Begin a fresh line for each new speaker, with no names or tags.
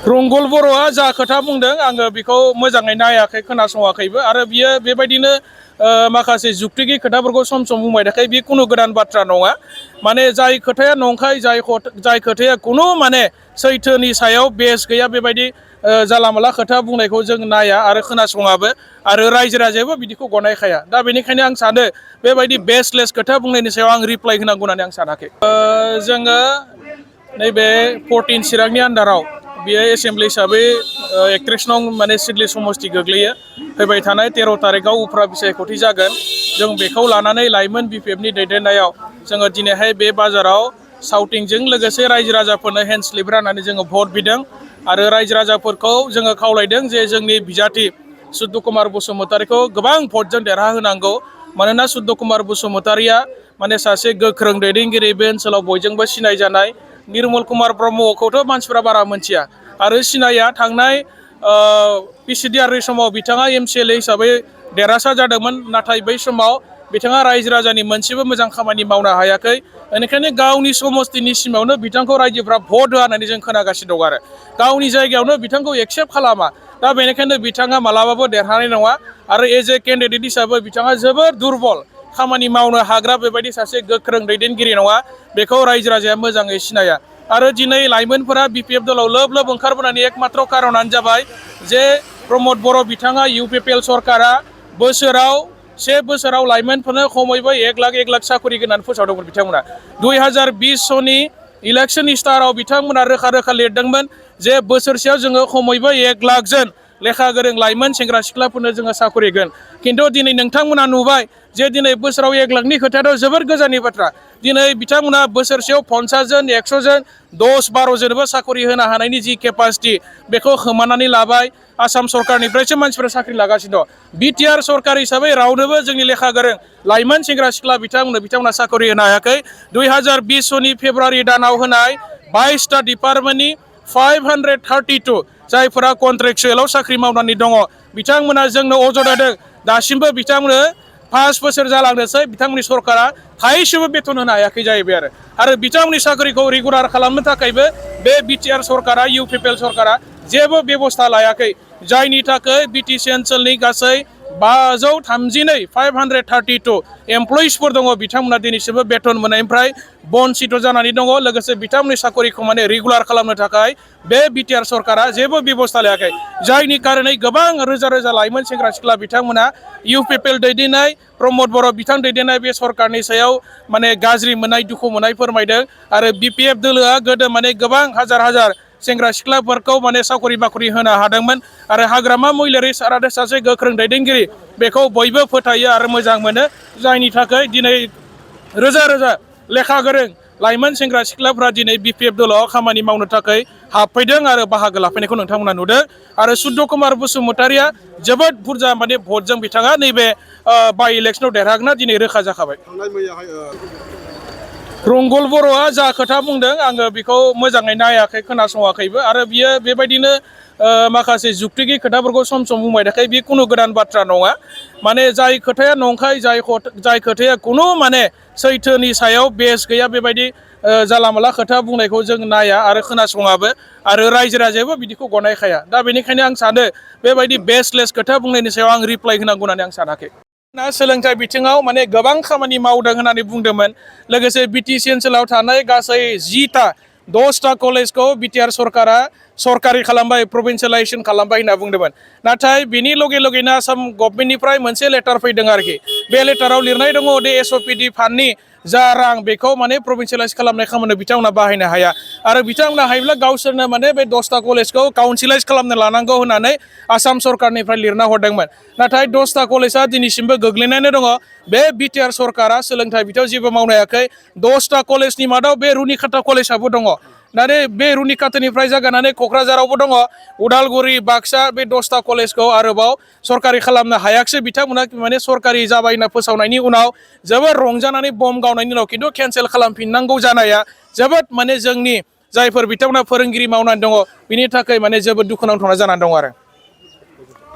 रंगल बर'आ जा खोथा बुंदों आङो बेखौ मोजाङै नायाखै खोनासङाखैबो आरो बियो बेबायदिनो माखासे जुक्तिगि खोथाफोरखौ सम सम बुंबाय थाखाय बे कुनु गोदान बाथ्रा नङा माने जाय खोथाया नंखाय जाय खोथाया कुनु माने सैथोनि सायाव बेस गैया बेबायदि जाला माला खोथा बुंनायखौ जों नाया आरो खोनासङाबो आरो रायजो राजायाबो बिदिखौ गनायखाया दा बेनिखायनो आं सानो बेबायदि बेसलेस खोथा बुंनायनि सायाव आं रिप्लाइ होनांगौ होननानै आं सानाखै जोङो नैबे 14 चिरांनि आन्दाराव बियो एसेम्बलि हिसाबै 31 नं माने सिडली समस्ति गोग्लैयो फैबाय थानाय 13 तारिखआव उफ्रा बिसायख'थि जागोन जों बेखौ लानानै लाइमोन बिपिएफनि दैदेननायाव जोङो दिनैहाय बे बाजाराव साउटिंजों लोगोसे रायजो राजाफोरनो हेन्ड स्लिप राननानै जोङो भट बिदों आरो रायजो राजाफोरखौ जोङो खावलायदों जे जोंनि बिजाथि सुद्ध कुमार बसुमतारीखौ गोबां भटजों देरहाहोनांगौ मानोना सुद्ध कुमार बसुमतारीया माने सासे गोख्रों दैदेनगिरि बे ओनसोलाव बयजोंबो सिनायजानाय निर्मल कुमार ब्रह्मखौथ' मानसिफ्रा बारा मोनथिया आरो सिनाया थांनाय पिसिडिआरनि समाव बिथाङा एमसिएलए हिसाबै देरहासार जादोंमोन नाथाय बै समाव बिथाङा रायजो राजानि मोनसेबो मोजां खामानि मावनो हायाखै बेनिखायनो गावनि समस्तिनि सिमावनो बिथांखौ रायजोफ्रा भट होआ होननानै जों खोनागासिनो दं आरो गावनि जायगायावनो बिथांखौ एक्सेप्ट खालामा दा बेनिखायनो बिथाङा मालाबाबो देरहानाय नङा आरो एज ए केन्डिडेट हिसाबै बिथाङा जोबोर दुरबल खामानि मावनो हाग्रा बेबायदि सासे गोख्रों दैदेनगिरि नङा बेखौ रायजो राजाया मोजाङै सिनाया आरो दिनै लाइमोनफोरा बिपिएफ दलाव लोब लोब ओंखारबोनायनि एकमात्र कारनानो जाबाय जे प्रमद बर' बिथाङा इउपिपिएल सरकारा से बोसोराव लाइमोनफोरनो खमैबो 1 लाख साकरि होनानै फोसावदोंमोन बिथांमोना 2020 सननि इलेक्सन स्टाराव बिथांमोना रोखा रोखा लिरदोंमोन जे बोसोरसेयाव जोङो खमैबो 1 लाख जन लेखा गोरों लाइमोन सेंग्रा सिख्लाफोरनो जोङो साकरि होगोन खिन्थु दिनै नोंथांमोना नुबाय जे दिनै बोसोराव 1 लाखनि खोथायाथ' जोबोर गोजाननि बाथ्रा दिनै बिथांमोना बोसोरसेयाव 50 जन 100 जन 10-12 जनबो साकरि होनो हानायनि जि केपासिटि बेखौ खोमानानै लाबाय आसाम सरकारनिफ्रायसो मानसिफोरा साख्रि लागासिनो दं बिटिआर सरकार हिसाबै रावनोबो जोंनि लेखा गोरों लाइमोन सेंग्रा सिख्ला बिथांमोना साकरि होनो हायाखै 2020 सननि फेब्रुवारि दानाव होनाय 22टा डिपार्टमेन्टनि 532 जायफोरा कन्ट्रेक्चुएलाव साख्रि मावनानै दङ बिथांमोना जोंनो अजद होदों दासिमबो बिथांमोननो 5 बोसोर जालांनोसै बिथांमोननि सरकारा थाइसेबो बेथन होनो हायाखै जाहैबाय आरो बिथांमोननि साख्रिखौ रेगुलार खालामनो थाखायबो बे बिटिआर सरकारा इउपिपिएल सरकारा जेबो बेबस्था लायाखै जायनि थाखाय बिटिसि ओनसोलनि गासै 532 एमप्लयिसफोर दङ बिथांमोना दिनैसिमबो बेथन मोननायनिफ्राय बन्सित जानानै दङ लोगोसे बिथांमोननि साकरिखौ माने रेगुलार खालामनो थाखाय बे बिटिआर सरकारा जेबो बेबस्था लायाखै जायनि कारनै गोबां रोजा रोजा लाइमोन सेंग्रा सिख्ला बिथांमोना इउपिपिएल दैदेननाय प्रमद बर' बिथां दैदेननाय बे सरकारनि सायाव माने गाज्रि मोननाय दुखु मोननाय फोरमायदों आरो बिपिएफ दोलोआ गोदो माने गोबां हाजार सेंग्रा सिख्लाफोरखौ माने साकरि बाकरि होनो हादोंमोन आरो हाग्रामा महिलारि सारादे सासे गोख्रों दैदेनगिरि बेखौ बयबो फोथायो आरो मोजां मोनो जायनि थाखाय दिनै रोजा रोजा लेखा गोरों लाइमोन सेंग्रा सिख्लाफ्रा दिनै बिपिएफ दलाव खामानि मावनो थाखाय हाबफैदों आरो बाहागो लाफैनायखौ नोंथांमोना नुदों आरो सुद्ध कुमार बसुमतारीया जोबोद बुरजा माने भटजों बिथाङा नैबे बाइ इलेक्सनाव देरहागोना दिनै रोखा जाखाबाय रंगल बर'आ जा खोथा बुंदों आङो बेखौ मोजाङै नायाखै खोनासङाखैबो आरो बियो बेबायदिनो माखासे जुक्तिगि खोथाफोरखौ सम सम बुंबाय थाखाय बे कुनु गोदान बाथ्रा नङा माने जाय खोथाया नंखाय जाय खोथाया कुनु माने सैथोनि सायाव बेस गैया बेबायदि जाला माला खोथा बुंनायखौ जों नाया आरो खोनासङाबो आरो रायजो राजायाबो बिदिखौ गनायखाया दा बेनिखायनो आं सानो बेबायदि बेसलेस खोथा बुंनायनि सायाव आं रिप्लाइ होनांगौ होननानै आं सानाखै सोलोंथाइ बिथिङाव माने गोबां खामानि मावदों होननानै बुंदोंमोन लोगोसे बिटिसि ओनसोलाव थानाय गासै 10टा कलेजखौ बिटिआर सरकारा सरकारि खालामबाय प्रभिन्सियेलाइजेसन खालामबाय होनना बुंदोंमोन नाथाय बिनि लगे लगेनो आसाम गभर्नमेन्टनिफ्राय मोनसे लेटार फैदों आरोखि बे लेटाराव लिरनाय दङ दे एसअपिडि फान्डनि जा रां बेखौ माने प्रभिन्सियेलाइज खालामनाय खामानियाव बिथांमोना बाहायनो हाया आरो बिथांमोना हायोब्ला गावसोरनो माने बे 10टा कलेजखौ काउन्सिलाइज खालामनो लानांगौ होननानै आसाम सरकारनिफ्राय लिरना हरदोंमोन नाथाय 10टा कलेजआ दिनैसिमबो गोग्लैनानै दङ बे बिटिआर सरकारा सोलोंथाइ बिथिङाव जेबो मावनो हायाखै 10टा कलेजनि मादाव बे रुनिकाटा कलेजआबो दङ नाथाय बे रुनिकाटानिफ्राय जागायनानै क'क्राझारावबो दङ उदालगुरि बाक्सा बे 10टा कलेजखौ आरोबाव सरकारि खालामनो हायाखिसै बिथांमोना माने सरकारि जाबाय होनना फोसावनायनि उनाव जोबोद रंजानानै बम गावनायनि उनाव खिन्थु केन्सेल खालामफिननांगौ जानाया जोबोद माने जोंनि जायफोर बिथांमोना फोरोंगिरि मावनानै दङ बिनि थाखाय माने जोबोद दुखुनांथाव जानानै दङ आरो